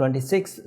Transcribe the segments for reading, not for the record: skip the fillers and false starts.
26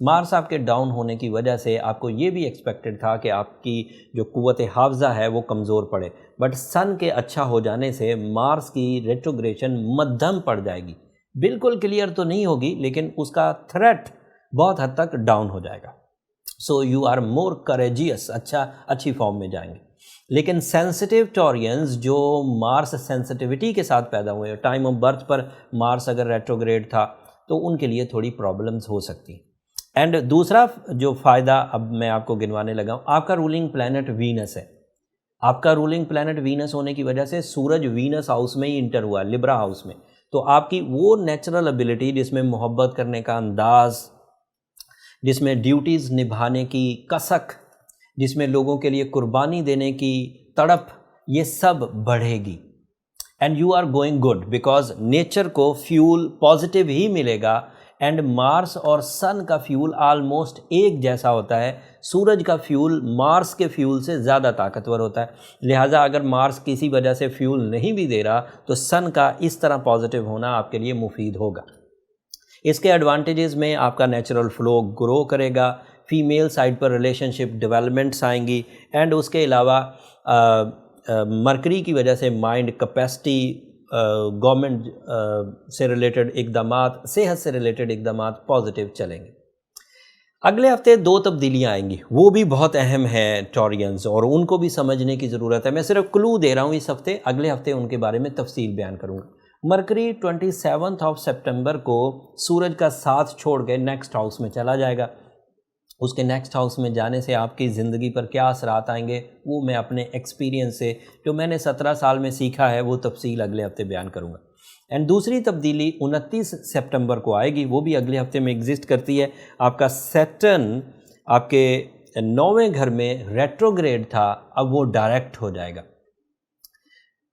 مارس آپ کے ڈاؤن ہونے کی وجہ سے آپ کو یہ بھی ایکسپیکٹڈ تھا کہ آپ کی جو قوت حافظہ ہے وہ کمزور پڑے، بٹ سن کے اچھا ہو جانے سے مارس کی ریٹروگریشن مدھم پڑ جائے گی، بالکل کلیئر تو نہیں ہوگی لیکن اس کا تھریٹ بہت حد تک ڈاؤن ہو جائے گا. سو یو آر مور کریجیس، اچھی فارم میں جائیں گے. لیکن سینسٹیو ٹورینز جو مارس سینسٹیوٹی کے ساتھ پیدا ہوئے، ٹائم آف برتھ پر مارس اگر ریٹروگریڈ تھا تو ان کے لیے تھوڑی پرابلمز ہو سکتی ہیں. اینڈ دوسرا جو فائدہ اب میں آپ کو گنوانے لگا ہوں، آپ کا رولنگ پلانٹ وینس ہے. آپ کا رولنگ پلانٹ وینس ہونے کی وجہ سے سورج وینس ہاؤس میں ہی انٹر ہوا، لبرا ہاؤس میں. تو آپ کی وہ نیچرل ابیلٹی جس میں محبت کرنے کا انداز، جس میں ڈیوٹیز نبھانے کی کسک، جس میں لوگوں کے لیے قربانی دینے کی تڑپ، یہ سب بڑھے گی. And you are going good because nature کو فیول پازیٹیو ہی ملے گا. اینڈ مارس اور سن کا فیول آلموسٹ ایک جیسا ہوتا ہے. سورج کا فیول مارس کے فیول سے زیادہ طاقتور ہوتا ہے، لہٰذا اگر مارس کسی وجہ سے فیول نہیں بھی دے رہا تو سن کا اس طرح پازیٹیو ہونا آپ کے لیے مفید ہوگا. اس کے ایڈوانٹیجز میں آپ کا نیچرل فلو گرو کرے گا، فیمیل سائڈ پر ریلیشن شپ ڈیولپمنٹس آئیں گی. اینڈ اس کے علاوہ مرکری کی وجہ سے مائنڈ کیپیسٹی، گورنمنٹ سے ریلیٹڈ اقدامات، صحت سے ریلیٹڈ اقدامات پازیٹیو چلیں گے. اگلے ہفتے 2 تبدیلیاں آئیں گی، وہ بھی بہت اہم ہیں ٹورینز، اور ان کو بھی سمجھنے کی ضرورت ہے. میں صرف کلو دے رہا ہوں اس ہفتے، اگلے ہفتے ان کے بارے میں تفصیل بیان کروں گا. مرکری 27 سپٹمبر کو سورج کا ساتھ چھوڑ کے نیکسٹ ہاؤس میں چلا جائے گا. اس کے نیکسٹ ہاؤس میں جانے سے آپ کی زندگی پر کیا اثرات آئیں گے وہ میں اپنے ایکسپیرینس سے، جو میں نے 17 سال میں سیکھا ہے، وہ تفصیل اگلے ہفتے بیان کروں گا. اینڈ دوسری تبدیلی 29 سپٹمبر کو آئے گی، وہ بھی اگلے ہفتے میں ایگزسٹ کرتی ہے. آپ کا سیٹرن آپ کے 9ویں گھر میں ریٹروگریڈ تھا، اب وہ ڈائریکٹ ہو جائے گا.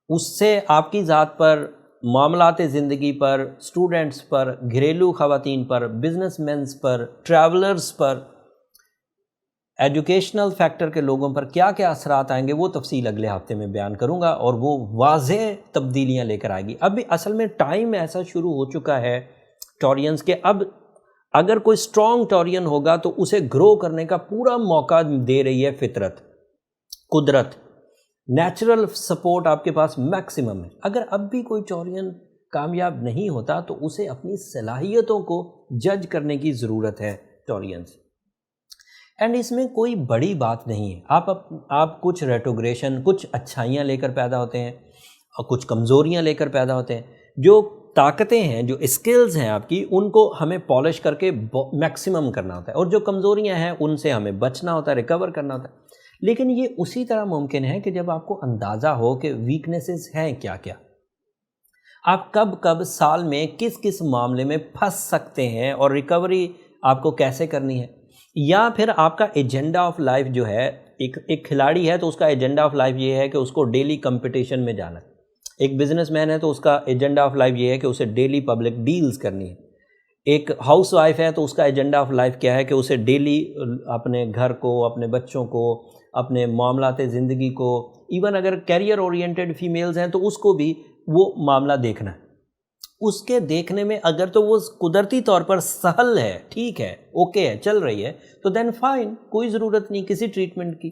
اس سے آپ کی ذات پر، معاملات زندگی پر، اسٹوڈنٹس پر، گھریلو خواتین پر، بزنس مینس پر، ٹریولرز پر، ایجوکیشنل فیکٹر کے لوگوں پر کیا کیا اثرات آئیں گے وہ تفصیل اگلے ہفتے میں بیان کروں گا، اور وہ واضح تبدیلیاں لے کر آئے گی. اب اصل میں ٹائم ایسا شروع ہو چکا ہے ٹورینز کے، اب اگر کوئی اسٹرانگ ٹورین ہوگا تو اسے گرو کرنے کا پورا موقع دے رہی ہے فطرت، قدرت، نیچرل سپورٹ آپ کے پاس میکسیمم ہے. اگر اب بھی کوئی ٹورین کامیاب نہیں ہوتا تو اسے اپنی صلاحیتوں کو جج کرنے کی ضرورت ہے ٹورینز. اینڈ اس میں کوئی بڑی بات نہیں ہے. آپ کچھ ریٹروگریشن، کچھ اچھائیاں لے کر پیدا ہوتے ہیں اور کچھ کمزوریاں لے کر پیدا ہوتے ہیں. جو طاقتیں ہیں، جو اسکلز ہیں آپ کی، ان کو ہمیں پالش کر کے میکسیمم کرنا ہوتا ہے، اور جو کمزوریاں ہیں ان سے ہمیں بچنا ہوتا ہے، ریکور کرنا ہوتا ہے. لیکن یہ اسی طرح ممکن ہے کہ جب آپ کو اندازہ ہو کہ ویکنیسز ہیں کیا کیا، آپ کب سال میں کس معاملے میں پھنس سکتے ہیں اور ریکوری آپ کو کیسے کرنی ہے. یا پھر آپ کا ایجنڈا آف لائف جو ہے، ایک کھلاڑی ہے تو اس کا ایجنڈا آف لائف یہ ہے کہ اس کو ڈیلی کمپٹیشن میں جانا ہے. ایک بزنس مین ہے تو اس کا ایجنڈا آف لائف یہ ہے کہ اسے ڈیلی پبلک ڈیلز کرنی ہے. ایک ہاؤس وائف ہے تو اس کا ایجنڈا آف لائف کیا ہے کہ اسے ڈیلی اپنے گھر کو، اپنے بچوں کو، اپنے معاملات زندگی کو، ایون اگر کیریئر اورینٹڈ فیمیلز ہیں تو اس کو بھی وہ معاملہ دیکھنا ہے. اس کے دیکھنے میں اگر تو وہ قدرتی طور پر سہل ہے، ٹھیک ہے، اوکے ہے، چل رہی ہے، تو دین فائن، کوئی ضرورت نہیں کسی ٹریٹمنٹ کی.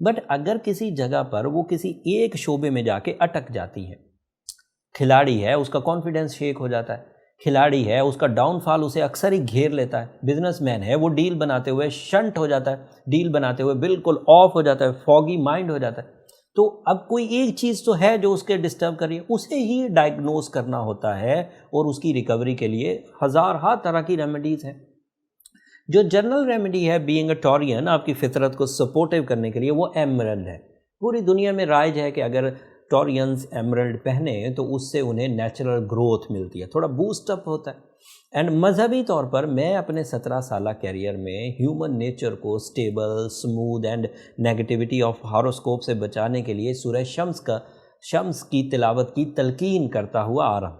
بٹ اگر کسی جگہ پر وہ کسی ایک شعبے میں جا کے اٹک جاتی ہے، کھلاڑی ہے، اس کا کانفیڈنس شیک ہو جاتا ہے، کھلاڑی ہے، اس کا ڈاؤن فال اسے اکثر ہی گھیر لیتا ہے. بزنس مین ہے، وہ ڈیل بناتے ہوئے شنٹ ہو جاتا ہے، ڈیل بناتے ہوئے بالکل آف ہو جاتا ہے، فوگی مائنڈ ہو جاتا ہے. تو اب کوئی ایک چیز تو ہے جو اس کے ڈسٹرب کر رہی ہے، اسے ہی ڈائگنوز کرنا ہوتا ہے، اور اس کی ریکوری کے لیے ہزارہا طرح کی ریمیڈیز ہیں. جو جنرل ریمیڈی ہے بینگ اے ٹورین، آپ کی فطرت کو سپورٹیو کرنے کے لیے، وہ ایمرلڈ ہے. پوری دنیا میں رائج ہے کہ اگر ٹورینز ایمرلڈ پہنے تو اس سے انہیں نیچرل گروتھ ملتی ہے، تھوڑا بوسٹ اپ ہوتا ہے. اینڈ مذہبی طور پر میں اپنے 17 سالہ کیریئر میں ہیومن نیچر کو stable, smooth and negativity of horoscope سے بچانے کے لیے سورہ شمس کی تلاوت کی تلقین کرتا ہوا آ رہا ہوں.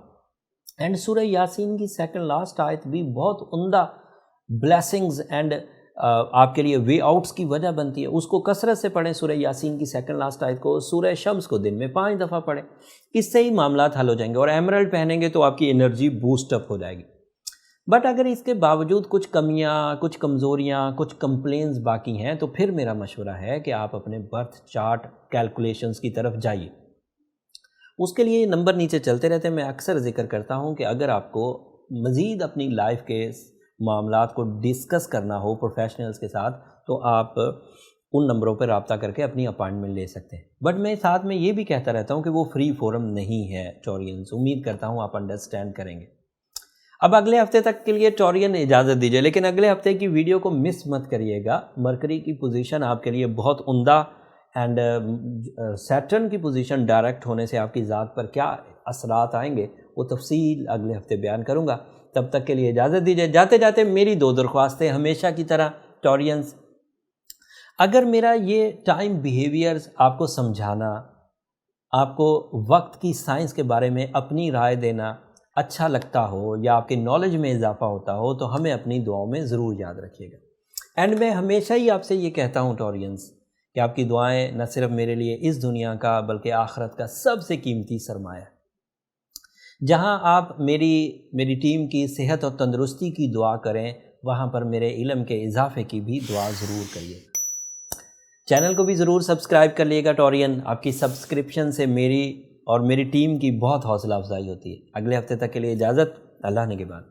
اینڈ سورہ یاسین کی سیکنڈ لاسٹ آیت بھی بہت عمدہ بلیسنگز اینڈ آپ کے لیے وے آؤٹس کی وجہ بنتی ہے. اس کو کثرت سے پڑھیں، سورہ یاسین کی سیکنڈ لاسٹ آیت کو، سورہ شمس کو دن میں 5 دفعہ پڑھیں، اس سے ہی معاملات حل ہو جائیں گے. اور ایمرلڈ پہنیں گے تو آپ کی انرجی بوسٹ اپ ہو جائے گی. بٹ اگر اس کے باوجود کچھ کمیاں، کچھ کمزوریاں، کچھ کمپلینز باقی ہیں تو پھر میرا مشورہ ہے کہ آپ اپنے برتھ چارٹ کیلکولیشنز کی طرف جائیے۔ اس کے لیے نمبر نیچے چلتے رہتے ہیں۔ میں اکثر ذکر کرتا ہوں کہ اگر آپ کو مزید اپنی لائف کے معاملات کو ڈسکس کرنا ہو پروفیشنلز کے ساتھ تو آپ ان نمبروں پر رابطہ کر کے اپنی اپائنٹمنٹ لے سکتے ہیں۔ بٹ میں ساتھ میں یہ بھی کہتا رہتا ہوں کہ وہ فری فورم نہیں ہے ٹورینز، امید کرتا ہوں آپ انڈرسٹینڈ کریں گے۔ اب اگلے ہفتے تک کے لیے ٹورین اجازت دیجیے، لیکن اگلے ہفتے کی ویڈیو کو مس مت کریے گا۔ مرکری کی پوزیشن آپ کے لیے بہت عمدہ اینڈ سیٹرن کی پوزیشن ڈائریکٹ ہونے سے آپ کی ذات پر کیا اثرات آئیں گے وہ تفصیل اگلے ہفتے بیان کروں گا۔ تب تک کے لیے اجازت دیجیے۔ جاتے جاتے میری 2 درخواستیں ہمیشہ کی طرح ٹورینز، اگر میرا یہ ٹائم بیہیویئرز آپ کو سمجھانا، آپ کو وقت کی سائنس کے بارے میں اپنی رائے دینا اچھا لگتا ہو یا آپ کی نالج میں اضافہ ہوتا ہو تو ہمیں اپنی دعاؤں میں ضرور یاد رکھیے گا۔ اینڈ میں ہمیشہ ہی آپ سے یہ کہتا ہوں ٹورینز کہ آپ کی دعائیں نہ صرف میرے لیے اس دنیا کا بلکہ آخرت کا سب سے قیمتی سرمایہ ہے۔ جہاں آپ میری ٹیم کی صحت اور تندرستی کی دعا کریں، وہاں پر میرے علم کے اضافے کی بھی دعا ضرور کریے۔ چینل کو بھی ضرور سبسکرائب کر لیے گا ٹورین، آپ کی سبسکرپشن سے میری اور میری ٹیم کی بہت حوصلہ افزائی ہوتی ہے۔ اگلے ہفتے تک کے لیے اجازت، اللہ نگہبان۔